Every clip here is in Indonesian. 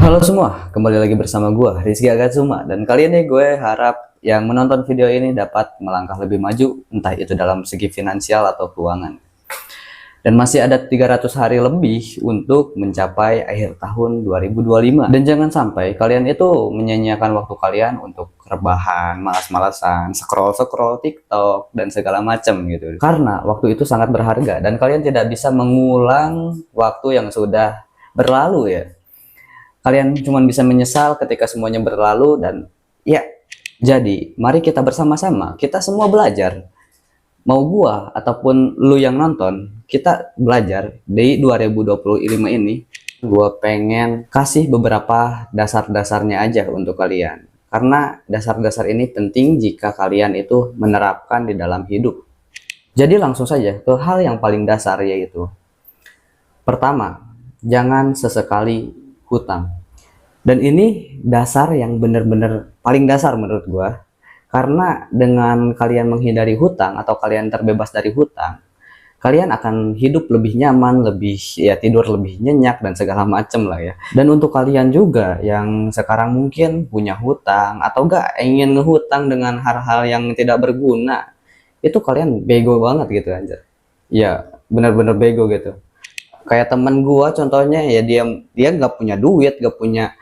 Halo semua, kembali lagi bersama gue Rizky Agatsuma, dan kali ini gue harap yang menonton video ini dapat melangkah lebih maju, entah itu dalam segi finansial atau keuangan. Dan masih ada 300 hari lebih untuk mencapai akhir tahun 2025. Dan jangan sampai kalian itu menyia-nyiakan waktu kalian untuk rebahan, malas-malasan, scroll-scroll TikTok, dan segala macam gitu. Karena waktu itu sangat berharga dan kalian tidak bisa mengulang waktu yang sudah berlalu ya. Kalian cuma bisa menyesal ketika semuanya berlalu. Dan ya, jadi mari kita bersama-sama, kita semua belajar. Mau gua ataupun lu yang nonton, kita belajar di 2025 ini. Gua pengen kasih beberapa dasar-dasarnya aja untuk kalian. Karena dasar-dasar ini penting jika kalian itu menerapkan di dalam hidup. Jadi langsung saja ke hal yang paling dasar, yaitu pertama, jangan sesekali hutang. Dan ini dasar yang benar-benar paling dasar menurut gua. Karena dengan kalian menghindari hutang atau kalian terbebas dari hutang, kalian akan hidup lebih nyaman, lebih ya tidur lebih nyenyak dan segala macem lah ya. Dan untuk kalian juga yang sekarang mungkin punya hutang atau gak ingin ngehutang dengan hal-hal yang tidak berguna, itu kalian bego banget gitu aja. Ya, benar-benar bego gitu. Kayak temen gua contohnya, ya dia nggak punya duit, nggak punya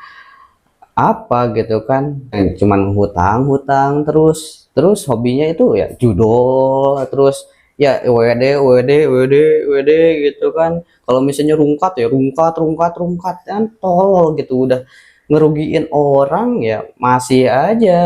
apa gitu kan, cuman hutang-hutang terus. Terus hobinya itu ya judol, terus ya WD WD WD WD gitu kan. Kalau misalnya rungkat ya rungkat rungkat rungkat, kan tolol gitu, udah ngerugiin orang ya masih aja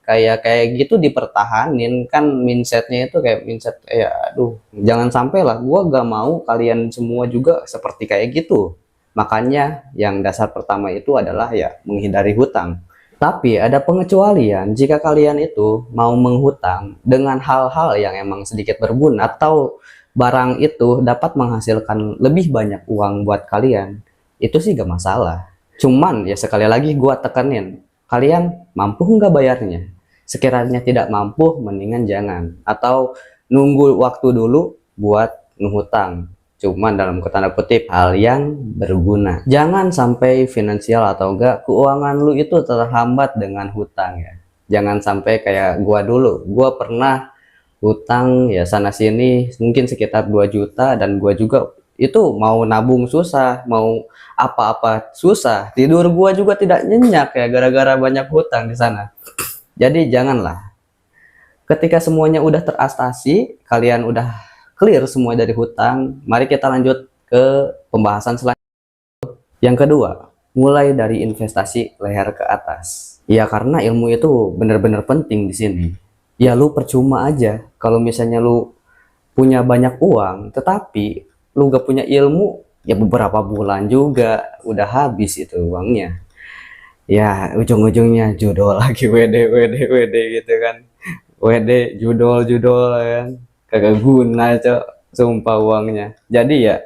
kayak kayak gitu dipertahanin. Kan mindsetnya itu kayak mindset ya aduh, jangan sampai lah. Gua gak mau kalian semua juga seperti kayak gitu. Makanya yang dasar pertama itu adalah ya menghindari hutang. Tapi ada pengecualian jika kalian itu mau menghutang dengan hal-hal yang emang sedikit berguna atau barang itu dapat menghasilkan lebih banyak uang buat kalian. Itu sih gak masalah. Cuman ya sekali lagi gua tekenin, kalian mampu nggak bayarnya? Sekiranya tidak mampu, mendingan jangan. Atau nunggu waktu dulu buat ngehutang. Cuman dalam tanda kutip hal yang berguna. Jangan sampai finansial atau enggak keuangan lu itu terhambat dengan hutang ya. Jangan sampai kayak gua dulu. Gua pernah hutang ya sana sini mungkin sekitar 2 juta, dan gua juga itu mau nabung susah, mau apa-apa susah. Tidur gua juga tidak nyenyak ya gara-gara banyak hutang di sana. Jadi janganlah. Ketika semuanya udah terastasi, kalian udah clear semua dari hutang, mari kita lanjut ke pembahasan selanjutnya. Yang kedua, mulai dari investasi leher ke atas. Ya karena ilmu itu benar-benar penting di sini. Ya lu percuma aja kalau misalnya lu punya banyak uang, tetapi lu gak punya ilmu, ya beberapa bulan juga udah habis itu uangnya. Ya ujung-ujungnya judol lagi, WD WD WD gitu kan. WD judol judol kan, kagak guna cok, sumpah uangnya. Jadi ya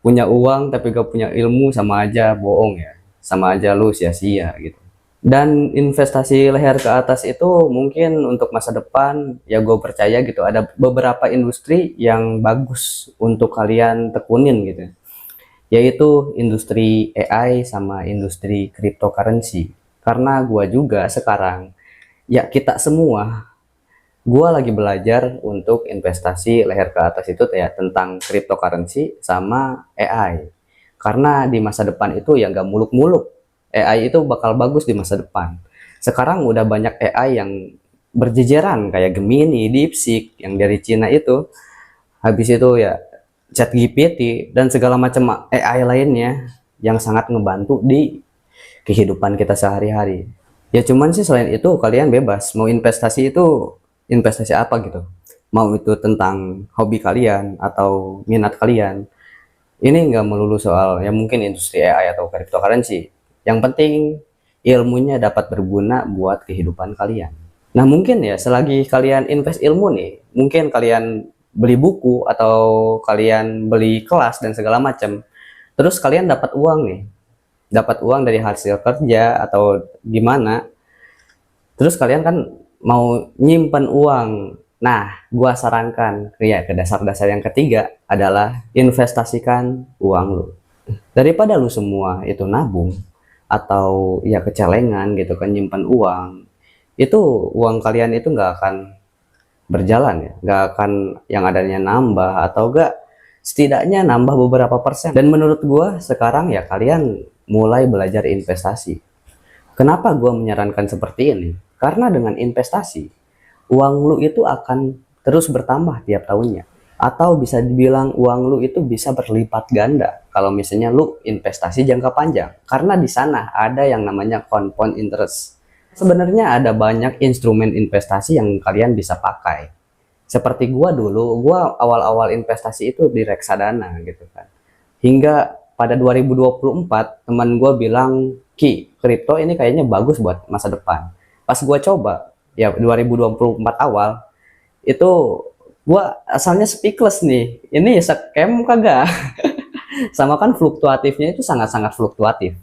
punya uang tapi gak punya ilmu sama aja bohong ya, sama aja lu sia-sia gitu. Dan investasi leher ke atas itu mungkin untuk masa depan ya gue percaya gitu, ada beberapa industri yang bagus untuk kalian tekunin gitu, yaitu industri AI sama industri cryptocurrency. Karena gua juga sekarang, ya kita semua, gua lagi belajar untuk investasi leher ke atas itu ya tentang cryptocurrency sama AI. Karena di masa depan itu ya nggak muluk-muluk, AI itu bakal bagus di masa depan. Sekarang udah banyak AI yang berjejeran kayak Gemini, DeepSeek yang dari Cina itu. Habis itu ya ChatGPT dan segala macam AI lainnya yang sangat ngebantu di kehidupan kita sehari-hari. Ya cuman sih selain itu kalian bebas mau investasi itu investasi apa gitu. Mau itu tentang hobi kalian atau minat kalian. Ini nggak melulu soal ya mungkin industri AI atau cryptocurrency. Yang penting ilmunya dapat berguna buat kehidupan kalian. Nah mungkin ya selagi kalian invest ilmu nih, mungkin kalian beli buku atau kalian beli kelas dan segala macam, terus kalian dapat uang nih, dapat uang dari hasil kerja atau gimana, terus kalian kan mau nyimpen uang. Nah gua sarankan ya ke dasar-dasar yang ketiga adalah investasikan uang lu. Daripada lu semua itu nabung, atau ya kecelengan gitu kan, nyimpan uang, itu uang kalian itu nggak akan berjalan ya, nggak akan yang adanya nambah, atau enggak setidaknya nambah beberapa persen. Dan menurut gua sekarang ya kalian mulai belajar investasi. Kenapa gua menyarankan seperti ini? Karena dengan investasi, uang lu itu akan terus bertambah tiap tahunnya. Atau bisa dibilang uang lu itu bisa berlipat ganda kalau misalnya lu investasi jangka panjang. Karena di sana ada yang namanya compound interest. Sebenarnya ada banyak instrumen investasi yang kalian bisa pakai. Seperti gua dulu, gua awal-awal investasi itu di reksadana gitu kan. Hingga pada 2024 teman gua bilang, "Ki, kripto ini kayaknya bagus buat masa depan." Pas gua coba, ya 2024 awal, itu gua asalnya speechless nih. Ini scam kagak? Sama kan fluktuatifnya itu sangat-sangat fluktuatif.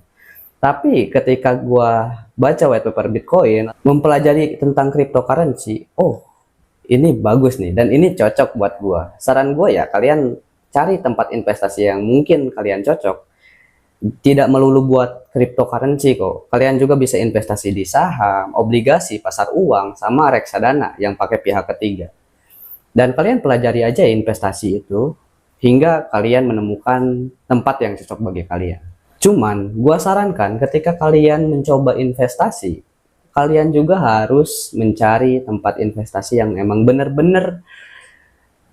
Tapi ketika gua baca white paper Bitcoin, mempelajari tentang cryptocurrency, oh ini bagus nih dan ini cocok buat gua. Saran gua ya kalian cari tempat investasi yang mungkin kalian cocok. Tidak melulu buat cryptocurrency kok. Kalian juga bisa investasi di saham, obligasi, pasar uang, sama reksadana yang pakai pihak ketiga. Dan kalian pelajari aja investasi itu hingga kalian menemukan tempat yang cocok bagi kalian. Cuman gua sarankan ketika kalian mencoba investasi, kalian juga harus mencari tempat investasi yang emang bener-bener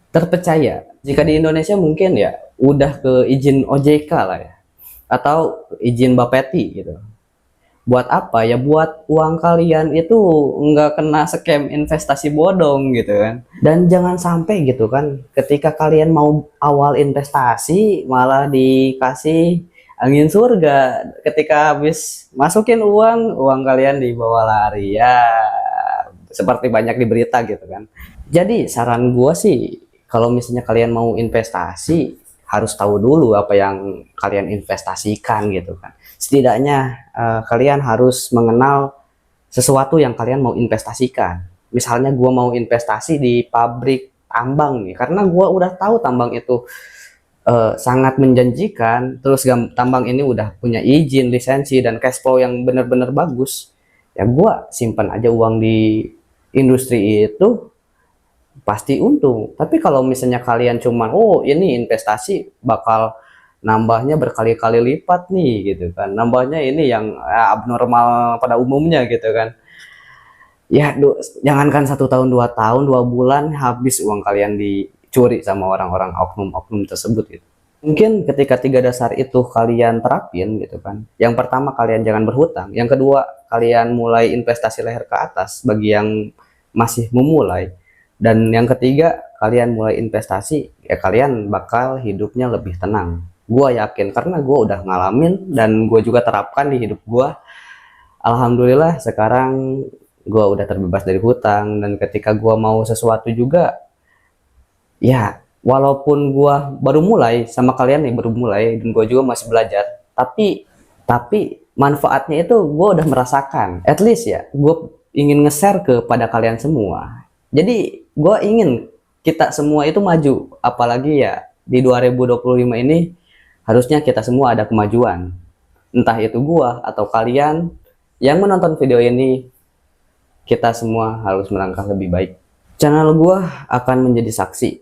terpercaya. Jika di Indonesia mungkin ya udah ke izin OJK lah ya, atau izin Bapeti gitu. Buat apa ya? Buat uang kalian itu nggak kena scam investasi bodong gitu kan. Dan jangan sampai gitu kan, ketika kalian mau awal investasi malah dikasih angin surga. Ketika habis masukin uang kalian dibawa lari ya, seperti banyak di berita gitu kan. Jadi saran gua sih, kalau misalnya kalian mau investasi, harus tahu dulu apa yang kalian investasikan gitu kan. Setidaknya kalian harus mengenal sesuatu yang kalian mau investasikan. Misalnya gua mau investasi di pabrik tambang nih, karena gua udah tahu tambang itu sangat menjanjikan, terus tambang ini udah punya izin, lisensi, dan cash flow yang benar-benar bagus. Ya gua simpan aja uang di industri itu, pasti untung. Tapi kalau misalnya kalian cuman oh ini investasi bakal nambahnya berkali-kali lipat nih gitu kan, nambahnya ini yang abnormal pada umumnya gitu kan, ya jangankan 1 tahun 2 tahun 2 bulan habis uang kalian dicuri sama orang-orang oknum-oknum tersebut gitu. Mungkin ketika 3 dasar itu kalian terapin gitu kan, yang pertama kalian jangan berhutang, yang kedua kalian mulai investasi leher ke atas bagi yang masih memulai, dan yang ketiga kalian mulai investasi, ya kalian bakal hidupnya lebih tenang. Gua yakin karena gua udah ngalamin dan gue juga terapkan di hidup gua. Alhamdulillah sekarang gua udah terbebas dari hutang, dan ketika gua mau sesuatu juga ya, walaupun gua baru mulai sama kalian nih, baru mulai dan gua juga masih belajar, tapi manfaatnya itu gua udah merasakan. At least ya gua ingin nge-share kepada kalian semua. Jadi gua ingin kita semua itu maju, apalagi ya di 2025 ini harusnya kita semua ada kemajuan. Entah itu gua atau kalian yang menonton video ini, kita semua harus melangkah lebih baik. Channel gua akan menjadi saksi.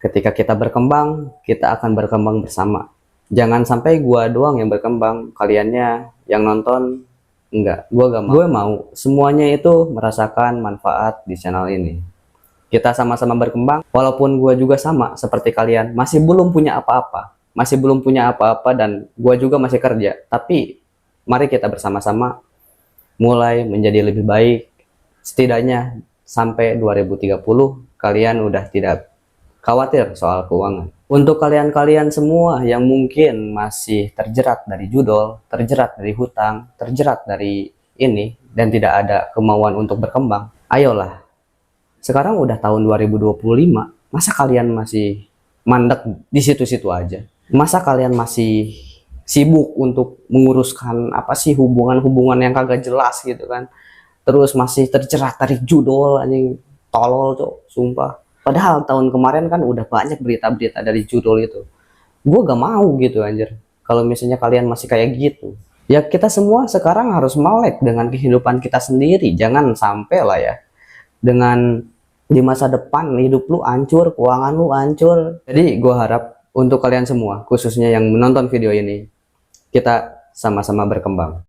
Ketika kita berkembang, kita akan berkembang bersama. Jangan sampai gua doang yang berkembang, kaliannya yang nonton enggak. Gua gak mau. Gue mau semuanya itu merasakan manfaat di channel ini. Kita sama-sama berkembang, walaupun gua juga sama seperti kalian, masih belum punya apa-apa. Masih belum punya apa-apa dan gua juga masih kerja. Tapi mari kita bersama-sama mulai menjadi lebih baik. Setidaknya sampai 2030 kalian udah tidak khawatir soal keuangan. Untuk kalian-kalian semua yang mungkin masih terjerat dari judol, terjerat dari hutang, terjerat dari ini, dan tidak ada kemauan untuk berkembang, ayolah. Sekarang udah tahun 2025, masa kalian masih mandek di situ-situ aja? Masa kalian masih sibuk untuk menguruskan apa sih hubungan-hubungan yang kagak jelas gitu kan? Terus masih terjerat dari judol, anjing tolol tuh, sumpah. Padahal tahun kemarin kan udah banyak berita-berita dari judul itu. Gue gak mau gitu anjir, kalau misalnya kalian masih kayak gitu. Ya kita semua sekarang harus melek dengan kehidupan kita sendiri. Jangan sampai lah ya, dengan di masa depan hidup lu hancur, keuangan lu hancur. Jadi gue harap untuk kalian semua, khususnya yang menonton video ini, kita sama-sama berkembang.